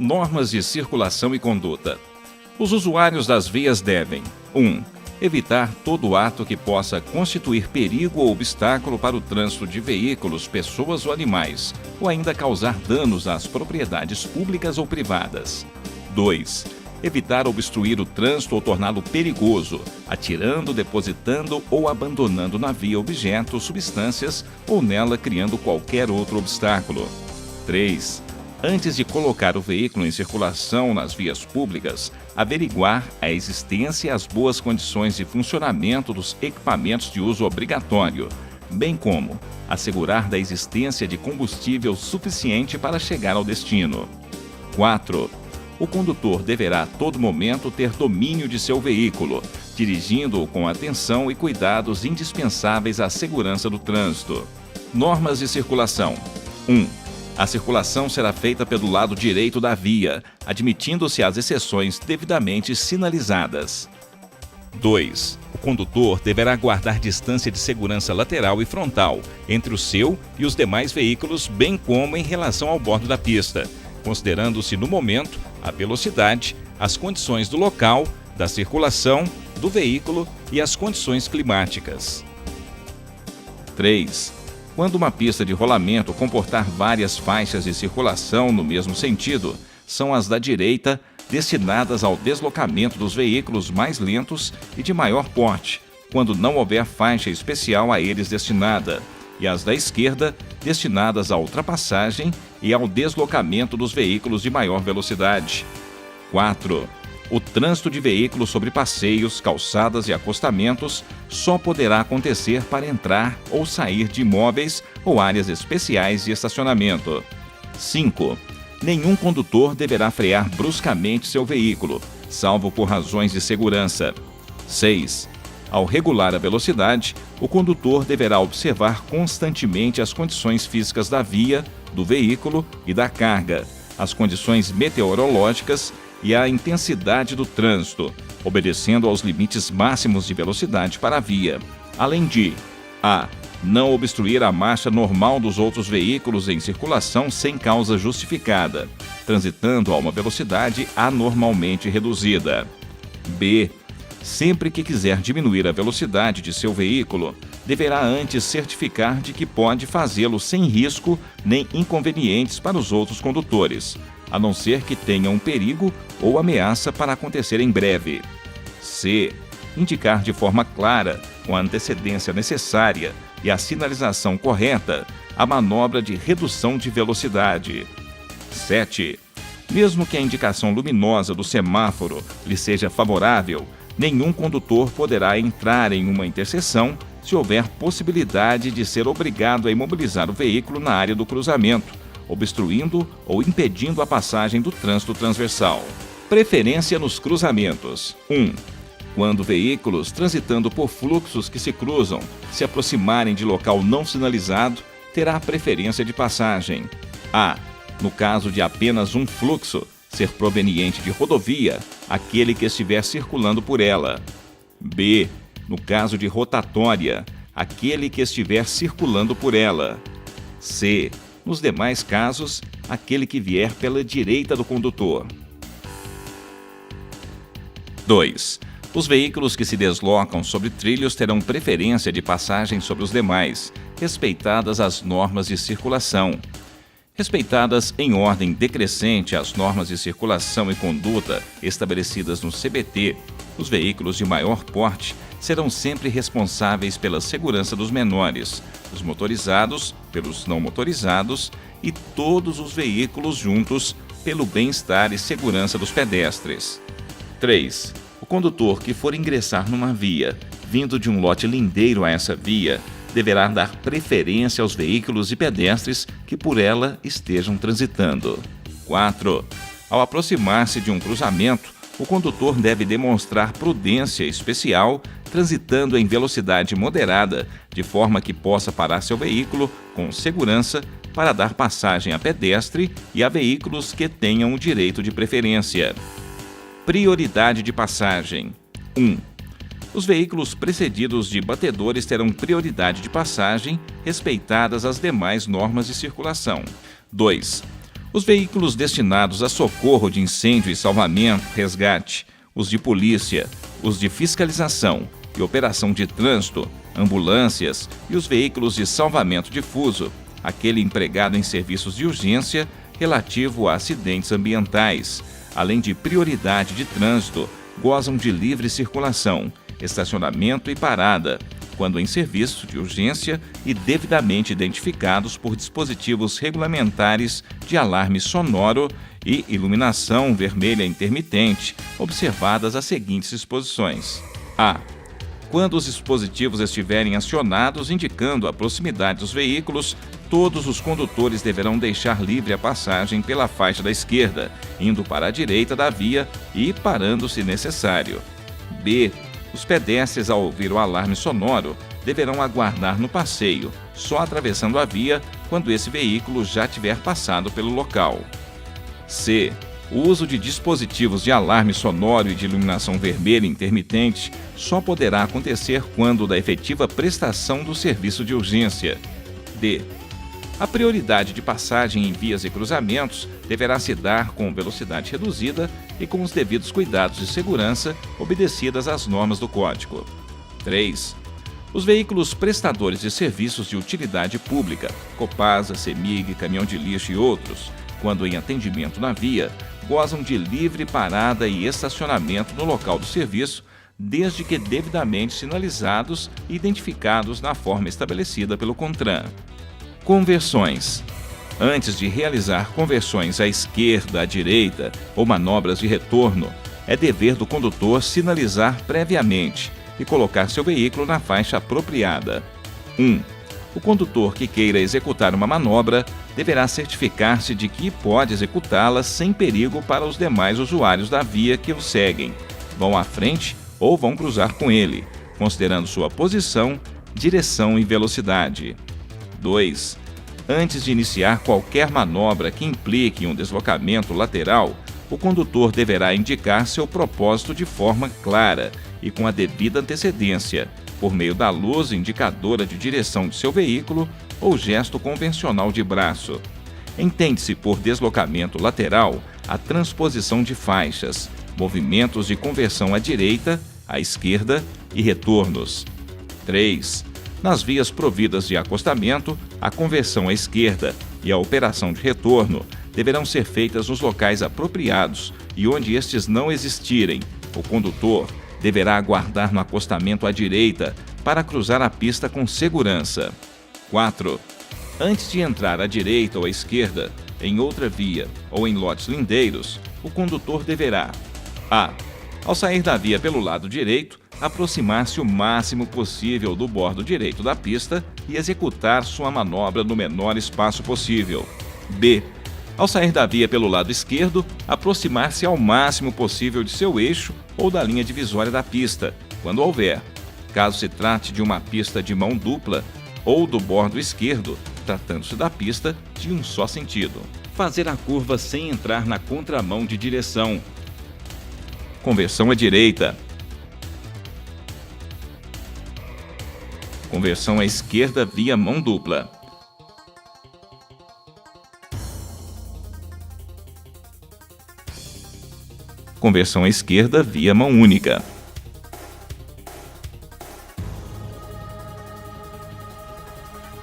Normas de circulação e conduta. Os usuários das vias devem: 1. Evitar todo ato que possa constituir perigo ou obstáculo para o trânsito de veículos, pessoas ou animais, ou ainda causar danos às propriedades públicas ou privadas. 2. Evitar obstruir o trânsito ou torná-lo perigoso, atirando, depositando ou abandonando na via objetos, substâncias ou nela criando qualquer outro obstáculo. 3. Antes de colocar o veículo em circulação nas vias públicas, averiguar a existência e as boas condições de funcionamento dos equipamentos de uso obrigatório, bem como assegurar da existência de combustível suficiente para chegar ao destino. 4. O condutor deverá a todo momento ter domínio de seu veículo, dirigindo-o com atenção e cuidados indispensáveis à segurança do trânsito. Normas de circulação. 1. A circulação será feita pelo lado direito da via, admitindo-se as exceções devidamente sinalizadas. 2. O condutor deverá guardar distância de segurança lateral e frontal entre o seu e os demais veículos, bem como em relação ao bordo da pista, considerando-se no momento a velocidade, as condições do local, da circulação, do veículo e as condições climáticas. 3. Quando uma pista de rolamento comportar várias faixas de circulação no mesmo sentido, são as da direita destinadas ao deslocamento dos veículos mais lentos e de maior porte, quando não houver faixa especial a eles destinada, e as da esquerda destinadas à ultrapassagem e ao deslocamento dos veículos de maior velocidade. 4. O trânsito de veículos sobre passeios, calçadas e acostamentos só poderá acontecer para entrar ou sair de imóveis ou áreas especiais de estacionamento. 5. Nenhum condutor deverá frear bruscamente seu veículo, salvo por razões de segurança. 6. Ao regular a velocidade, o condutor deverá observar constantemente as condições físicas da via, do veículo e da carga, as condições meteorológicas e a intensidade do trânsito, obedecendo aos limites máximos de velocidade para a via, além de a. Não obstruir a marcha normal dos outros veículos em circulação sem causa justificada, transitando a uma velocidade anormalmente reduzida. B. Sempre que quiser diminuir a velocidade de seu veículo, deverá antes certificar de que pode fazê-lo sem risco nem inconvenientes para os outros condutores, a não ser que tenha um perigo ou ameaça para acontecer em breve. C. Indicar de forma clara, com a antecedência necessária e a sinalização correta, a manobra de redução de velocidade. 7. Mesmo que a indicação luminosa do semáforo lhe seja favorável, nenhum condutor poderá entrar em uma interseção se houver possibilidade de ser obrigado a imobilizar o veículo na área do cruzamento, obstruindo ou impedindo a passagem do trânsito transversal. Preferência nos cruzamentos. 1. Quando veículos transitando por fluxos que se cruzam se aproximarem de local não sinalizado, terá preferência de passagem. A. No caso de apenas um fluxo, ser proveniente de rodovia, aquele que estiver circulando por ela. B. No caso de rotatória, aquele que estiver circulando por ela. C. Nos demais casos, aquele que vier pela direita do condutor. 2. Os veículos que se deslocam sobre trilhos terão preferência de passagem sobre os demais, respeitadas as normas de circulação. Respeitadas em ordem decrescente as normas de circulação e conduta estabelecidas no CBT, os veículos de maior porte serão sempre responsáveis pela segurança dos menores, os motorizados pelos não motorizados e todos os veículos juntos pelo bem-estar e segurança dos pedestres. 3. O condutor que for ingressar numa via, vindo de um lote lindeiro a essa via, deverá dar preferência aos veículos e pedestres que por ela estejam transitando. 4. Ao aproximar-se de um cruzamento, o condutor deve demonstrar prudência especial, transitando em velocidade moderada, de forma que possa parar seu veículo com segurança para dar passagem a pedestre e a veículos que tenham o direito de preferência. Prioridade de passagem. 1. Os veículos precedidos de batedores terão prioridade de passagem, respeitadas as demais normas de circulação. 2. Os veículos destinados a socorro de incêndio e salvamento, resgate, os de polícia, os de fiscalização e operação de trânsito, ambulâncias e os veículos de salvamento difuso, aquele empregado em serviços de urgência relativo a acidentes ambientais, além de prioridade de trânsito, gozam de livre circulação, estacionamento e parada, quando em serviço de urgência e devidamente identificados por dispositivos regulamentares de alarme sonoro e iluminação vermelha intermitente, observadas as seguintes disposições. A. Quando os dispositivos estiverem acionados indicando a proximidade dos veículos, todos os condutores deverão deixar livre a passagem pela faixa da esquerda, indo para a direita da via e parando se necessário. B. Os pedestres, ao ouvir o alarme sonoro, deverão aguardar no passeio, só atravessando a via quando esse veículo já tiver passado pelo local. C. O uso de dispositivos de alarme sonoro e de iluminação vermelha intermitente só poderá acontecer quando da efetiva prestação do serviço de urgência. D. A prioridade de passagem em vias e cruzamentos deverá se dar com velocidade reduzida e com os devidos cuidados de segurança obedecidas às normas do Código. 3. Os veículos prestadores de serviços de utilidade pública, Copasa, CEMIG, caminhão de lixo e outros, quando em atendimento na via, gozam de livre parada e estacionamento no local do serviço, desde que devidamente sinalizados e identificados na forma estabelecida pelo CONTRAN. Conversões. Antes de realizar conversões à esquerda, à direita ou manobras de retorno, é dever do condutor sinalizar previamente e colocar seu veículo na faixa apropriada. 1. O condutor que queira executar uma manobra deverá certificar-se de que pode executá-la sem perigo para os demais usuários da via que o seguem, vão à frente ou vão cruzar com ele, considerando sua posição, direção e velocidade. 2. Antes de iniciar qualquer manobra que implique um deslocamento lateral, o condutor deverá indicar seu propósito de forma clara e com a devida antecedência, por meio da luz indicadora de direção de seu veículo ou gesto convencional de braço. Entende-se por deslocamento lateral a transposição de faixas, movimentos de conversão à direita, à esquerda e retornos. 3. Nas vias providas de acostamento, a conversão à esquerda e a operação de retorno deverão ser feitas nos locais apropriados e onde estes não existirem, o condutor deverá aguardar no acostamento à direita para cruzar a pista com segurança. 4. Antes de entrar à direita ou à esquerda, em outra via ou em lotes lindeiros, o condutor deverá: a. Ao sair da via pelo lado direito, aproximar-se o máximo possível do bordo direito da pista e executar sua manobra no menor espaço possível. B. Ao sair da via pelo lado esquerdo, aproximar-se ao máximo possível de seu eixo ou da linha divisória da pista, quando houver. Caso se trate de uma pista de mão dupla ou do bordo esquerdo, tratando-se da pista de um só sentido. Fazer a curva sem entrar na contramão de direção. Conversão à direita. Conversão à esquerda via mão dupla. Conversão à esquerda via mão única.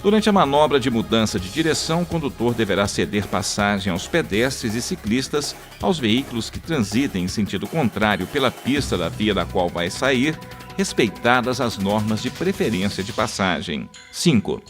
Durante a manobra de mudança de direção, o condutor deverá ceder passagem aos pedestres e ciclistas, aos veículos que transitem em sentido contrário pela pista da via da qual vai sair, respeitadas as normas de preferência de passagem. 5.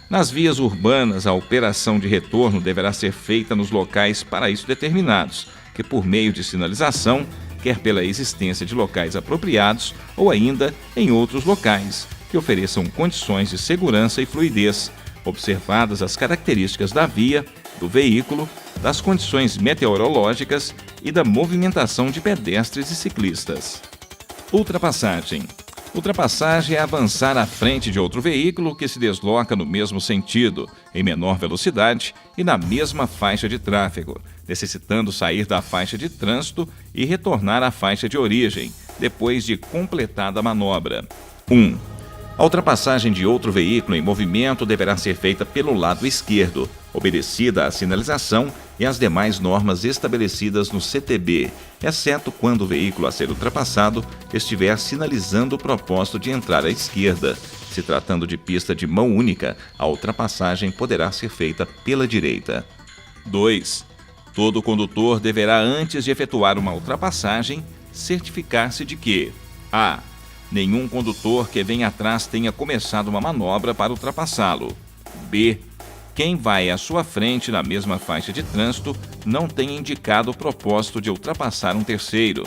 Nas vias urbanas, a operação de retorno deverá ser feita nos locais para isso determinados, que por meio de sinalização, quer pela existência de locais apropriados ou ainda em outros locais, que ofereçam condições de segurança e fluidez, observadas as características da via, do veículo, das condições meteorológicas e da movimentação de pedestres e ciclistas. Ultrapassagem. Ultrapassagem é avançar à frente de outro veículo que se desloca no mesmo sentido, em menor velocidade e na mesma faixa de tráfego, necessitando sair da faixa de trânsito e retornar à faixa de origem, depois de completada a manobra. 1. A ultrapassagem de outro veículo em movimento deverá ser feita pelo lado esquerdo, obedecida a sinalização e as demais normas estabelecidas no CTB, exceto quando o veículo a ser ultrapassado estiver sinalizando o propósito de entrar à esquerda. Se tratando de pista de mão única, a ultrapassagem poderá ser feita pela direita. 2. Todo condutor deverá, antes de efetuar uma ultrapassagem, certificar-se de que: a. Nenhum condutor que vem atrás tenha começado uma manobra para ultrapassá-lo. B. Quem vai à sua frente na mesma faixa de trânsito não tenha indicado o propósito de ultrapassar um terceiro.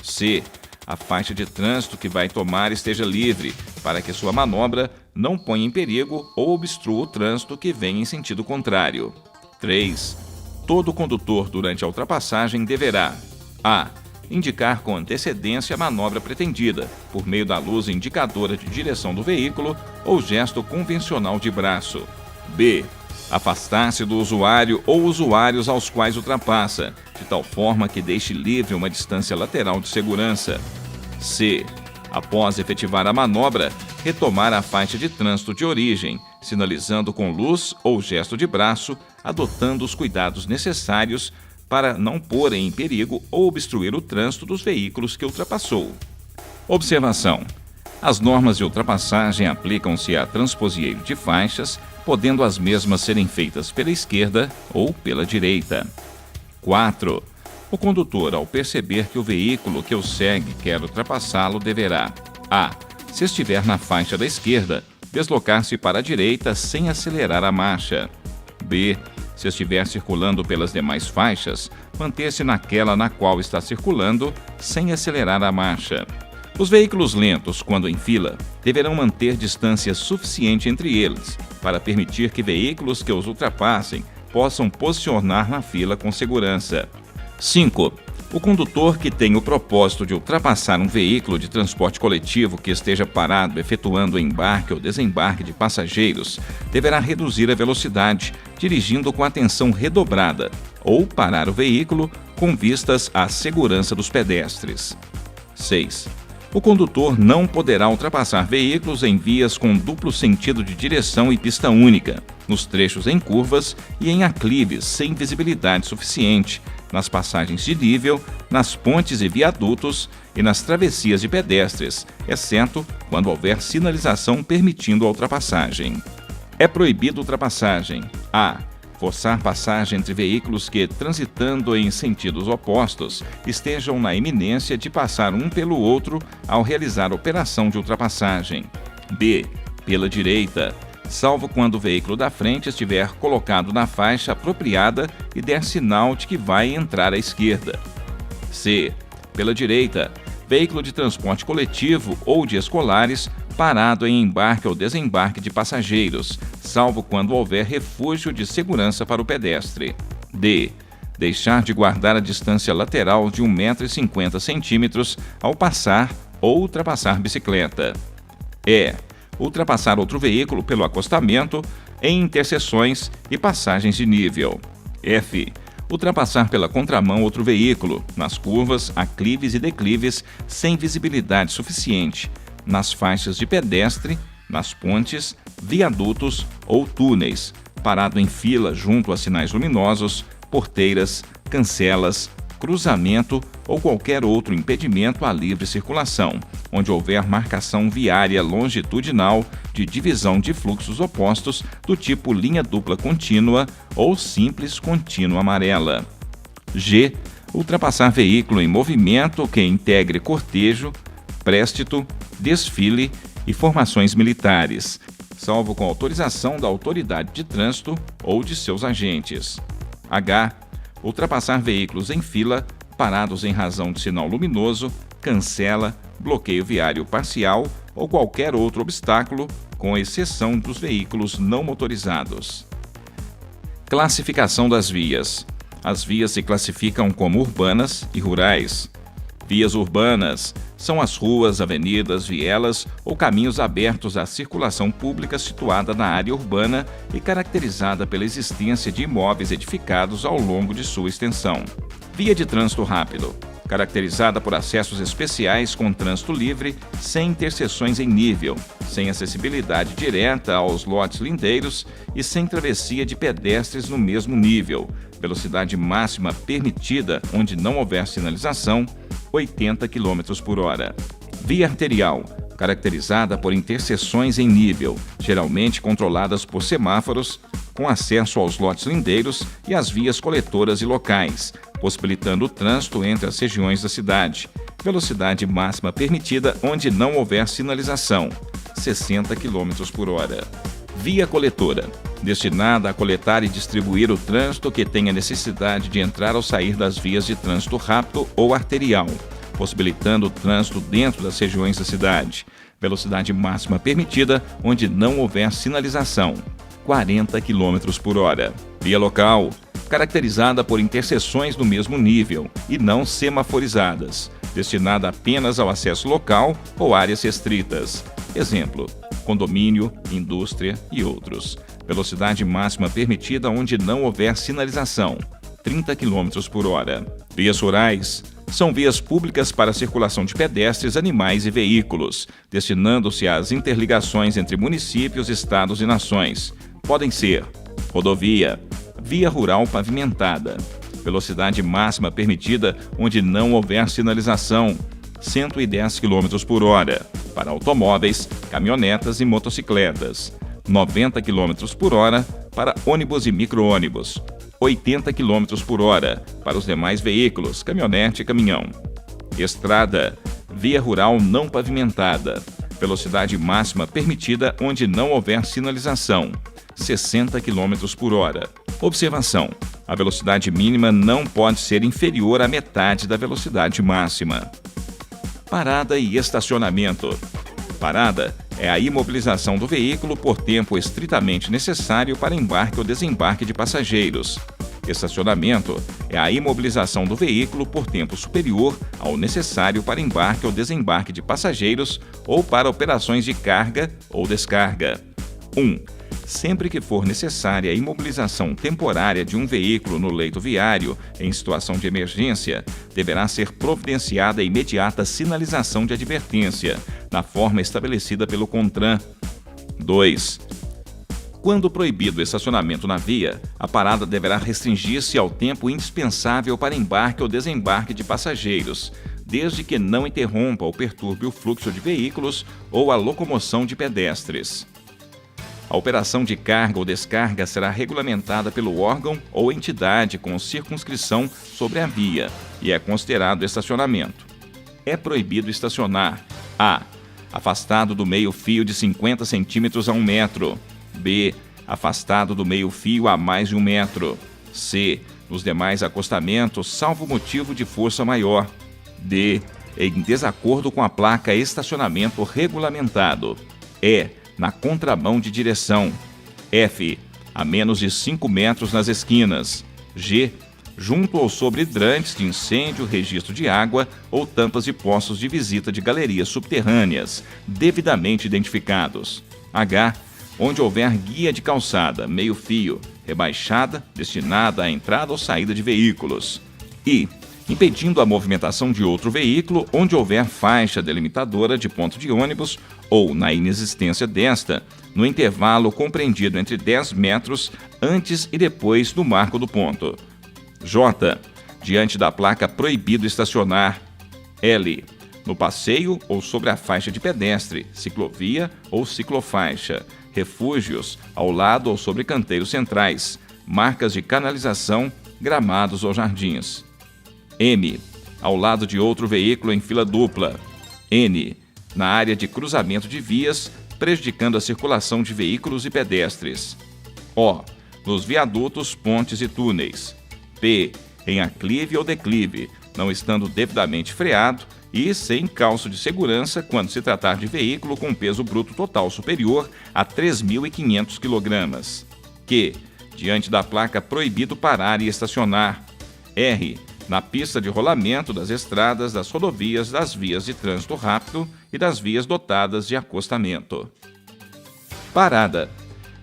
C. A faixa de trânsito que vai tomar esteja livre, para que sua manobra não ponha em perigo ou obstrua o trânsito que vem em sentido contrário. 3. Todo condutor durante a ultrapassagem deverá: a. Indicar com antecedência a manobra pretendida, por meio da luz indicadora de direção do veículo ou gesto convencional de braço. B. Afastar-se do usuário ou usuários aos quais ultrapassa, de tal forma que deixe livre uma distância lateral de segurança. C. Após efetivar a manobra, retomar a faixa de trânsito de origem, sinalizando com luz ou gesto de braço, adotando os cuidados necessários para não pôr em perigo ou obstruir o trânsito dos veículos que ultrapassou. Observação: as normas de ultrapassagem aplicam-se a transposieiro de faixas, podendo as mesmas serem feitas pela esquerda ou pela direita. 4. O condutor, ao perceber que o veículo que o segue quer ultrapassá-lo, deverá: a. Se estiver na faixa da esquerda, deslocar-se para a direita sem acelerar a marcha. B. Se estiver circulando pelas demais faixas, manter-se naquela na qual está circulando, sem acelerar a marcha. Os veículos lentos, quando em fila, deverão manter distância suficiente entre eles, para permitir que veículos que os ultrapassem possam posicionar na fila com segurança. 5. O condutor que tem o propósito de ultrapassar um veículo de transporte coletivo que esteja parado efetuando embarque ou desembarque de passageiros deverá reduzir a velocidade, dirigindo com atenção redobrada, ou parar o veículo com vistas à segurança dos pedestres. 6. O condutor não poderá ultrapassar veículos em vias com duplo sentido de direção e pista única, nos trechos em curvas e em aclives sem visibilidade suficiente, nas passagens de nível, nas pontes e viadutos e nas travessias de pedestres, exceto quando houver sinalização permitindo a ultrapassagem. É proibido ultrapassagem: a. Forçar passagem entre veículos que, transitando em sentidos opostos, estejam na iminência de passar um pelo outro ao realizar a operação de ultrapassagem. B. Pela direita, salvo quando o veículo da frente estiver colocado na faixa apropriada e der sinal de que vai entrar à esquerda. C. Pela direita, veículo de transporte coletivo ou de escolares parado em embarque ou desembarque de passageiros, salvo quando houver refúgio de segurança para o pedestre. D. Deixar de guardar a distância lateral de 1,50 m ao passar ou ultrapassar bicicleta. E. Ultrapassar outro veículo pelo acostamento, em interseções e passagens de nível. F. Ultrapassar pela contramão outro veículo, nas curvas, aclives e declives, sem visibilidade suficiente, nas faixas de pedestre, nas pontes, viadutos ou túneis, parado em fila junto a sinais luminosos, porteiras, cancelas, cruzamento ou qualquer outro impedimento à livre circulação, onde houver marcação viária longitudinal de divisão de fluxos opostos do tipo linha dupla contínua ou simples contínua amarela. G. Ultrapassar veículo em movimento que integre cortejo, préstito, desfile e formações militares, salvo com autorização da autoridade de trânsito ou de seus agentes. H. Ultrapassar veículos em fila, parados em razão de sinal luminoso, cancela, bloqueio viário parcial ou qualquer outro obstáculo, com exceção dos veículos não motorizados. Classificação das vias. As vias se classificam como urbanas e rurais. Vias urbanas são as ruas, avenidas, vielas ou caminhos abertos à circulação pública situada na área urbana e caracterizada pela existência de imóveis edificados ao longo de sua extensão. Via de trânsito rápido caracterizada por acessos especiais com trânsito livre, sem interseções em nível, sem acessibilidade direta aos lotes lindeiros e sem travessia de pedestres no mesmo nível. Velocidade máxima permitida, onde não houver sinalização, 80 km por hora. Via arterial, caracterizada por interseções em nível, geralmente controladas por semáforos, com acesso aos lotes lindeiros e às vias coletoras e locais, possibilitando o trânsito entre as regiões da cidade. Velocidade máxima permitida onde não houver sinalização, 60 km por hora. Via coletora, destinada a coletar e distribuir o trânsito que tenha necessidade de entrar ou sair das vias de trânsito rápido ou arterial, possibilitando o trânsito dentro das regiões da cidade. Velocidade máxima permitida onde não houver sinalização, 40 km por hora. Via local, caracterizada por interseções no mesmo nível e não semaforizadas, destinada apenas ao acesso local ou áreas restritas. Exemplo: condomínio, indústria e outros. Velocidade máxima permitida onde não houver sinalização, 30 km por hora. Vias rurais são vias públicas para a circulação de pedestres, animais e veículos, destinando-se às interligações entre municípios, estados e nações. Podem ser rodovia, via rural pavimentada. Velocidade máxima permitida onde não houver sinalização, 110 km por hora, para automóveis, caminhonetas e motocicletas. 90 km por hora para ônibus e micro-ônibus. 80 km por hora para os demais veículos, caminhonete e caminhão. Estrada, via rural não pavimentada. Velocidade máxima permitida onde não houver sinalização, 60 km por hora. Observação: a velocidade mínima não pode ser inferior à metade da velocidade máxima. Parada e estacionamento. Parada é a imobilização do veículo por tempo estritamente necessário para embarque ou desembarque de passageiros. Estacionamento é a imobilização do veículo por tempo superior ao necessário para embarque ou desembarque de passageiros ou para operações de carga ou descarga. 1. Sempre que for necessária a imobilização temporária de um veículo no leito viário em situação de emergência, deverá ser providenciada a imediata sinalização de advertência, na forma estabelecida pelo CONTRAN. 2. Quando proibido o estacionamento na via, a parada deverá restringir-se ao tempo indispensável para embarque ou desembarque de passageiros, desde que não interrompa ou perturbe o fluxo de veículos ou a locomoção de pedestres. A operação de carga ou descarga será regulamentada pelo órgão ou entidade com circunscrição sobre a via e é considerado estacionamento. É proibido estacionar: a. afastado do meio-fio de 50 centímetros a 1 metro. B. afastado do meio-fio a mais de 1 metro. C. nos demais acostamentos, salvo motivo de força maior. D. em desacordo com a placa estacionamento regulamentado. E. na contramão de direção. F. a menos de 5 metros nas esquinas. G. junto ou sobre hidrantes de incêndio, registro de água ou tampas de poços de visita de galerias subterrâneas, devidamente identificados. H. onde houver guia de calçada, meio-fio, rebaixada, destinada à entrada ou saída de veículos. I. impedindo a movimentação de outro veículo onde houver faixa delimitadora de ponto de ônibus ou, na inexistência desta, no intervalo compreendido entre 10 metros antes e depois do marco do ponto. J. diante da placa proibido estacionar. L. no passeio ou sobre a faixa de pedestre, ciclovia ou ciclofaixa, refúgios ao lado ou sobre canteiros centrais, marcas de canalização, gramados ou jardins. M. ao lado de outro veículo em fila dupla. N. na área de cruzamento de vias, prejudicando a circulação de veículos e pedestres. O. nos viadutos, pontes e túneis. P. em aclive ou declive, não estando devidamente freado e sem calço de segurança quando se tratar de veículo com peso bruto total superior a 3.500 kg. Q. diante da placa proibido parar e estacionar. R. na pista de rolamento das estradas, das rodovias, das vias de trânsito rápido e das vias dotadas de acostamento. Parada.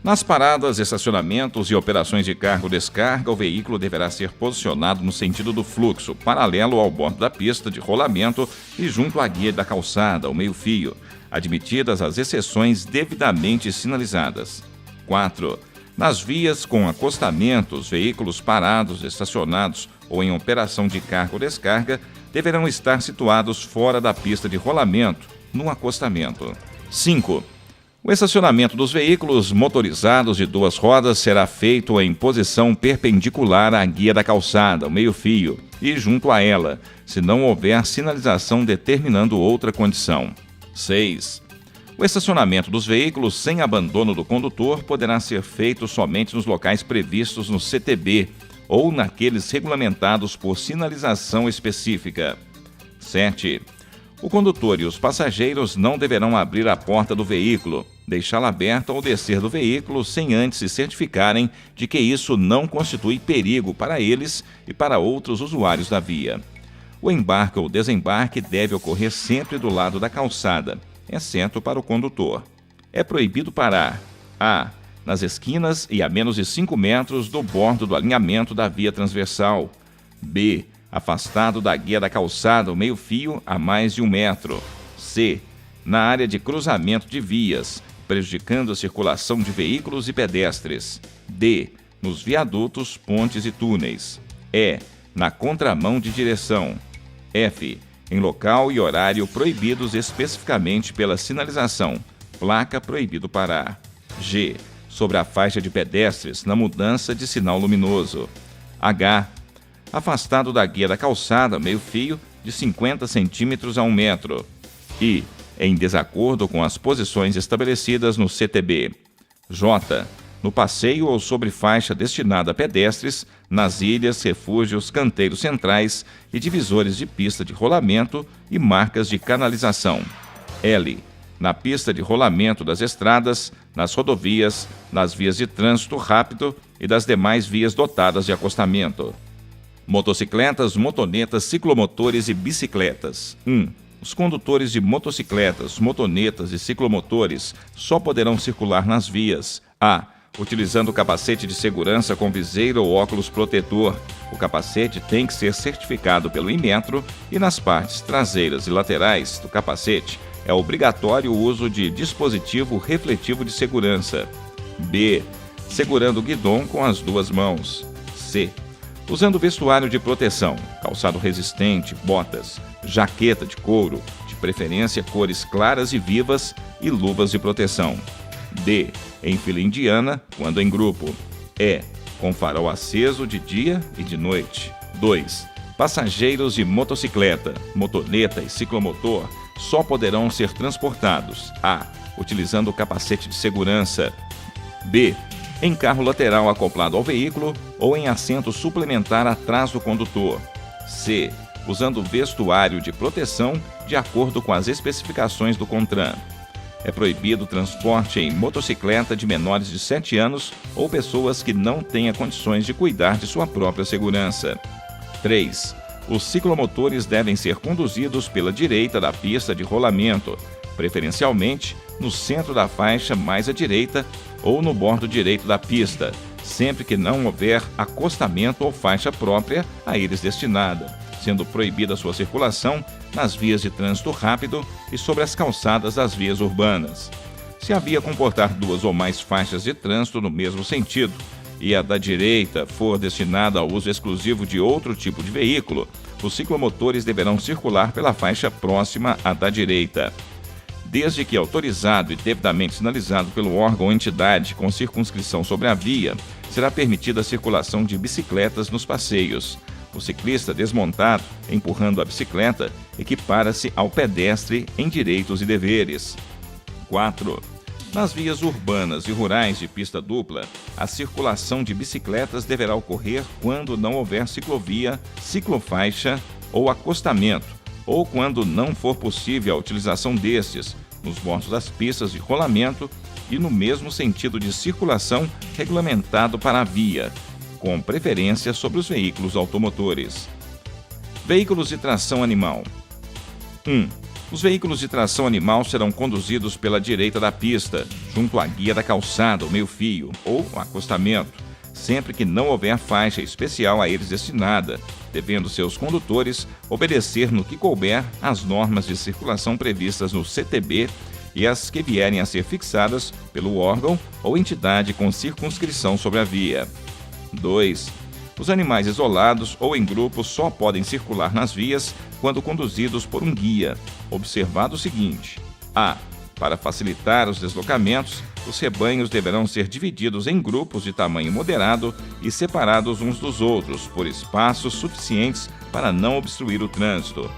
Nas paradas, estacionamentos e operações de carga-descarga, o veículo deverá ser posicionado no sentido do fluxo, paralelo ao bordo da pista de rolamento e junto à guia da calçada, ao meio-fio, admitidas as exceções devidamente sinalizadas. 4. Nas vias com acostamentos, veículos parados, estacionados ou em operação de carga-descarga deverão estar situados fora da pista de rolamento, no acostamento. 5. O estacionamento dos veículos motorizados de duas rodas será feito em posição perpendicular à guia da calçada, ao meio-fio, e junto a ela, se não houver sinalização determinando outra condição. 6. O estacionamento dos veículos sem abandono do condutor poderá ser feito somente nos locais previstos no CTB ou naqueles regulamentados por sinalização específica. 7. O condutor e os passageiros não deverão abrir a porta do veículo, deixá-la aberta ou descer do veículo sem antes se certificarem de que isso não constitui perigo para eles e para outros usuários da via. O embarque ou desembarque deve ocorrer sempre do lado da calçada, exceto para o condutor. É proibido parar: a. nas esquinas e a menos de 5 metros do bordo do alinhamento da via transversal. b. afastado da guia da calçada ou meio-fio a mais de 1 metro. c. na área de cruzamento de vias, prejudicando a circulação de veículos e pedestres. d. nos viadutos, pontes e túneis. e. na contramão de direção. f. em local e horário proibidos especificamente pela sinalização, placa proibido parar. g. sobre a faixa de pedestres na mudança de sinal luminoso. h. afastado da guia da calçada, meio-fio, de 50 centímetros a 1 metro. I. em desacordo com as posições estabelecidas no CTB. J. no passeio ou sobre faixa destinada a pedestres, nas ilhas, refúgios, canteiros centrais e divisores de pista de rolamento e marcas de canalização. L. na pista de rolamento das estradas, nas rodovias, nas vias de trânsito rápido e das demais vias dotadas de acostamento. Motocicletas, motonetas, ciclomotores e bicicletas. 1. Os condutores de motocicletas, motonetas e ciclomotores só poderão circular nas vias: a. utilizando capacete de segurança com viseira ou óculos protetor. O capacete tem que ser certificado pelo Inmetro e nas partes traseiras e laterais do capacete é obrigatório o uso de dispositivo refletivo de segurança. b. segurando o guidão com as 2 mãos. c. usando vestuário de proteção, calçado resistente, botas, jaqueta de couro, de preferência cores claras e vivas, e luvas de proteção. D. em fila indiana, quando em grupo. E. com farol aceso de dia e de noite. 2. Passageiros de motocicleta, motoneta e ciclomotor só poderão ser transportados: a. utilizando o capacete de segurança. b. em carro lateral acoplado ao veículo ou em assento suplementar atrás do condutor. c. usando vestuário de proteção de acordo com as especificações do CONTRAN. É proibido o transporte em motocicleta de menores de 7 anos ou pessoas que não tenham condições de cuidar de sua própria segurança. 3. Os ciclomotores devem ser conduzidos pela direita da pista de rolamento, preferencialmente no centro da faixa mais à direita ou no bordo direito da pista, sempre que não houver acostamento ou faixa própria a eles destinada, sendo proibida sua circulação nas vias de trânsito rápido e sobre as calçadas das vias urbanas. Se a via comportar 2 ou mais faixas de trânsito no mesmo sentido e a da direita for destinada ao uso exclusivo de outro tipo de veículo, os ciclomotores deverão circular pela faixa próxima à da direita. Desde que autorizado e devidamente sinalizado pelo órgão ou entidade com circunscrição sobre a via, será permitida a circulação de bicicletas nos passeios. O ciclista desmontado, empurrando a bicicleta, equipara-se ao pedestre em direitos e deveres. 4. Nas vias urbanas e rurais de pista dupla, a circulação de bicicletas deverá ocorrer quando não houver ciclovia, ciclofaixa ou acostamento, ou quando não for possível a utilização destes, nos bordos das pistas de rolamento e no mesmo sentido de circulação regulamentado para a via, com preferência sobre os veículos automotores. Veículos de tração animal. 1. Os veículos de tração animal serão conduzidos pela direita da pista, junto à guia da calçada, o meio-fio ou acostamento, sempre que não houver faixa especial a eles destinada, devendo seus condutores obedecer no que couber às normas de circulação previstas no CTB e as que vierem a ser fixadas pelo órgão ou entidade com circunscrição sobre a via. 2. Os animais isolados ou em grupos só podem circular nas vias quando conduzidos por um guia. Observado o seguinte: a. Para facilitar os deslocamentos, os rebanhos deverão ser divididos em grupos de tamanho moderado e separados uns dos outros por espaços suficientes para não obstruir o trânsito.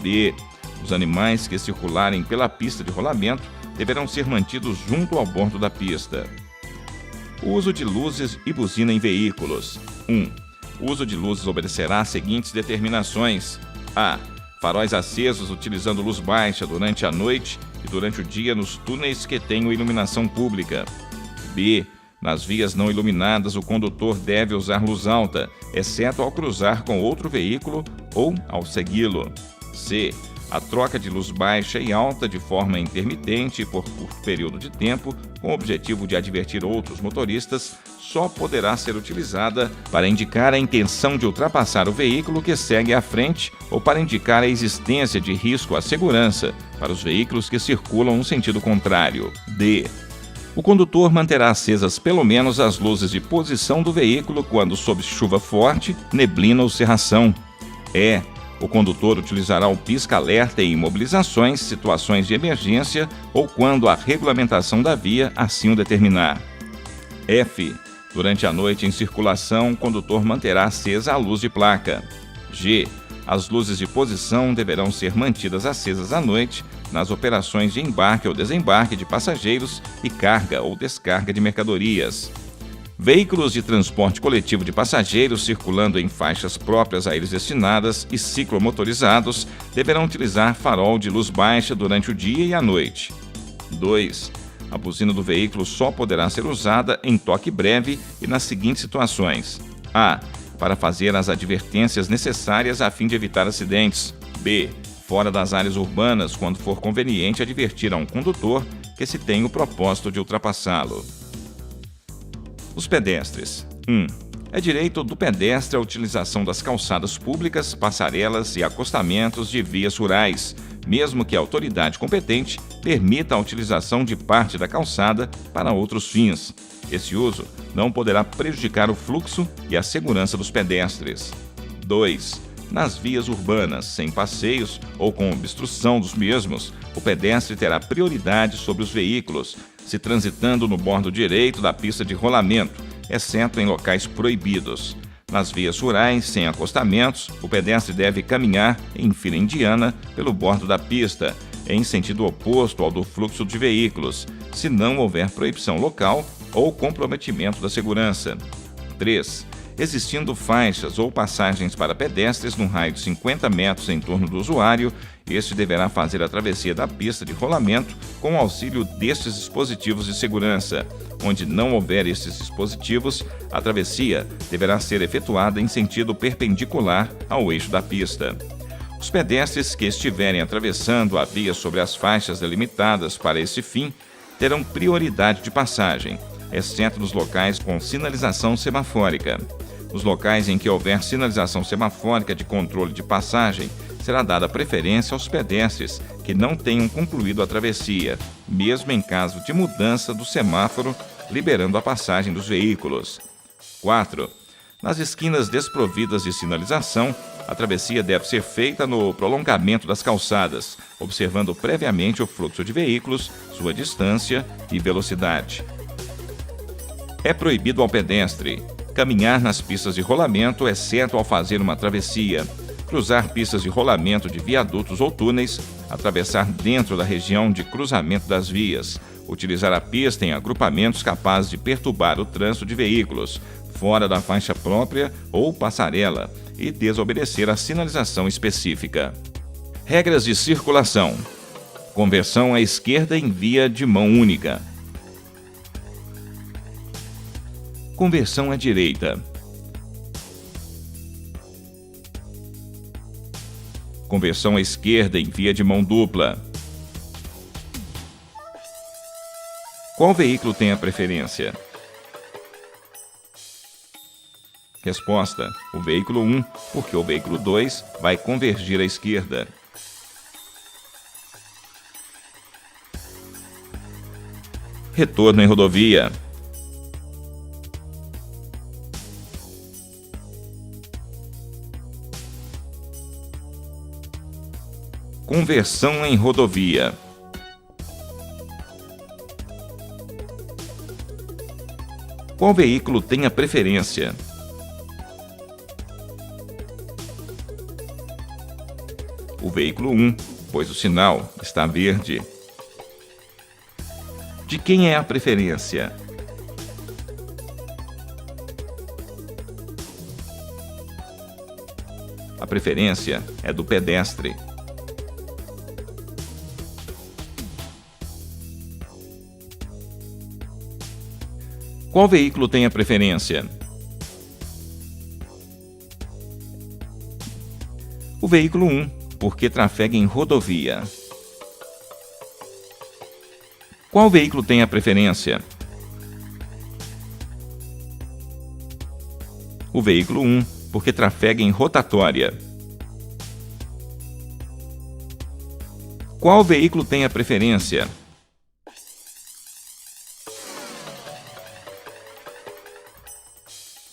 B. Os animais que circularem pela pista de rolamento deverão ser mantidos junto ao bordo da pista. O uso de luzes e buzina em veículos. 1. O uso de luzes obedecerá às seguintes determinações: a. Faróis acesos utilizando luz baixa durante a noite e durante o dia nos túneis que tenham iluminação pública. B. Nas vias não iluminadas, o condutor deve usar luz alta, exceto ao cruzar com outro veículo ou ao segui-lo. C. A troca de luz baixa e alta de forma intermitente e por curto período de tempo, com o objetivo de advertir outros motoristas, só poderá ser utilizada para indicar a intenção de ultrapassar o veículo que segue à frente ou para indicar a existência de risco à segurança para os veículos que circulam no sentido contrário. D. O condutor manterá acesas pelo menos as luzes de posição do veículo quando sob chuva forte, neblina ou cerração. E. O condutor utilizará o pisca-alerta em imobilizações, situações de emergência ou quando a regulamentação da via assim o determinar. F. Durante a noite em circulação, o condutor manterá acesa a luz de placa. G. As luzes de posição deverão ser mantidas acesas à noite nas operações de embarque ou desembarque de passageiros e carga ou descarga de mercadorias. Veículos de transporte coletivo de passageiros circulando em faixas próprias a eles destinadas e ciclomotorizados deverão utilizar farol de luz baixa durante o dia e a noite. 2. A buzina do veículo só poderá ser usada em toque breve e nas seguintes situações: a. Para fazer as advertências necessárias a fim de evitar acidentes. B. Fora das áreas urbanas, quando for conveniente advertir a um condutor que se tem o propósito de ultrapassá-lo. Os pedestres. 1. É direito do pedestre a utilização das calçadas públicas, passarelas e acostamentos de vias rurais, mesmo que a autoridade competente permita a utilização de parte da calçada para outros fins. Esse uso não poderá prejudicar o fluxo e a segurança dos pedestres. 2. Nas vias urbanas, sem passeios ou com obstrução dos mesmos, o pedestre terá prioridade sobre os veículos, se transitando no bordo direito da pista de rolamento, exceto em locais proibidos. Nas vias rurais, sem acostamentos, o pedestre deve caminhar em fila indiana pelo bordo da pista, em sentido oposto ao do fluxo de veículos, se não houver proibição local ou comprometimento da segurança. 3. Existindo faixas ou passagens para pedestres no raio de 50 metros em torno do usuário, este deverá fazer a travessia da pista de rolamento com o auxílio destes dispositivos de segurança. Onde não houver estes dispositivos, a travessia deverá ser efetuada em sentido perpendicular ao eixo da pista. Os pedestres que estiverem atravessando a via sobre as faixas delimitadas para esse fim terão prioridade de passagem, exceto nos locais com sinalização semafórica. Nos locais em que houver sinalização semafórica de controle de passagem, será dada preferência aos pedestres que não tenham concluído a travessia, mesmo em caso de mudança do semáforo, liberando a passagem dos veículos. 4. Nas esquinas desprovidas de sinalização, a travessia deve ser feita no prolongamento das calçadas, observando previamente o fluxo de veículos, sua distância e velocidade. É proibido ao pedestre caminhar nas pistas de rolamento, exceto ao fazer uma travessia, cruzar pistas de rolamento de viadutos ou túneis, atravessar dentro da região de cruzamento das vias, utilizar a pista em agrupamentos capazes de perturbar o trânsito de veículos, fora da faixa própria ou passarela, e desobedecer a sinalização específica. Regras de circulação. Conversão à esquerda em via de mão única. Conversão à direita. Conversão à esquerda em via de mão dupla. Qual veículo tem a preferência? Resposta: o veículo 1, porque o veículo 2 vai convergir à esquerda. Retorno em rodovia. Conversão em rodovia. Qual veículo tem a preferência? O veículo 1, pois o sinal está verde. De quem é a preferência? A preferência é do pedestre. Qual veículo tem a preferência? O veículo 1, porque trafega em rodovia. Qual veículo tem a preferência? O veículo 1, porque trafega em rotatória. Qual veículo tem a preferência?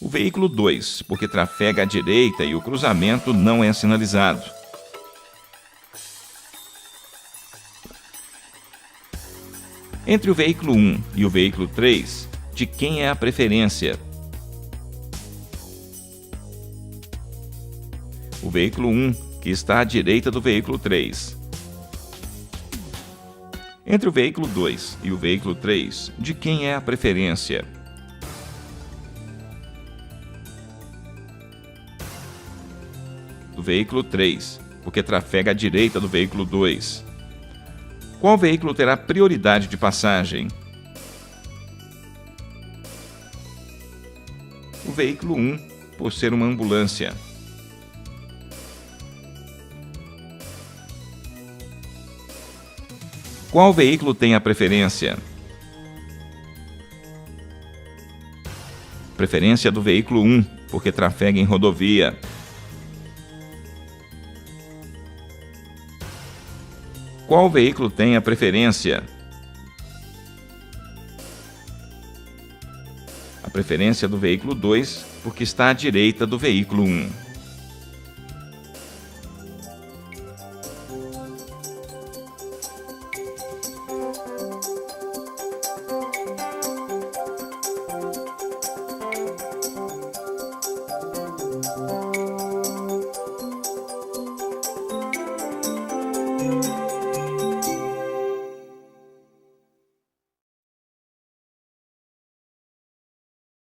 O veículo 2, porque trafega à direita e o cruzamento não é sinalizado. Entre o veículo 1 e o veículo 3, de quem é a preferência? O veículo 1, que está à direita do veículo 3. Entre o veículo 2 e o veículo 3, de quem é a preferência? Do veículo 3, porque trafega à direita do veículo 2. Qual veículo terá prioridade de passagem? O veículo 1, por ser uma ambulância. Qual veículo tem a preferência? Preferência do veículo 1, porque trafega em rodovia. Qual veículo tem a preferência? A preferência do veículo 2, porque está à direita do veículo 1.